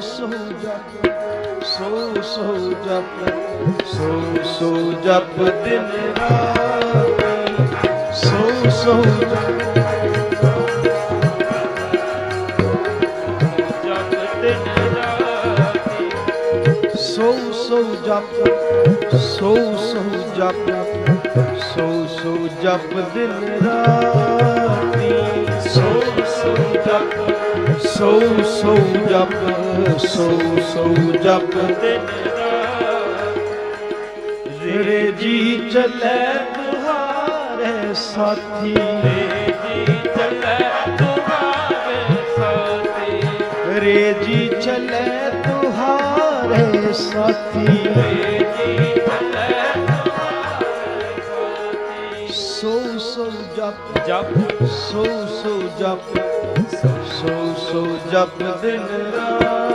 ਸੋ ਜਪ ਸੋ ਜਪ ਸੋ ਜਪ ਦਿਨ ਰਾਤੀ ਸੋ ਜਪ ਦਿਨ ਰਾਤੀ ਸੋ ਜਪ ਸੋ ਜਪ ਸੋ ਜਪ ਦਿਨ ਰਾਤੀ ਸੋ ਜਪ ਸੋ ਜਪ ਸੋ ਜਪ ਦਿਨ ਰਾਤੀ ਰੇ ਜੀ ਚਲੇ ਤੁਹਾਰੇ ਸਾਥੀ ਰੇ ਜੀ ਚਲੇ ਤੁਹਾਰੇ ਸਾਥੀ ਰੇ ਜੀ ਚਲੇ ਤੁਹਾਰੇ ਸਾਥੀ ਰੇ ਜੀ ਚਲੇ ਤੁਹਾਰੇ ਸਾਥੀ ਸੋ ਜਪ ਸੋ ਜਪ ਸੋ ਜਪ ਦਿਨ ਰਾਤ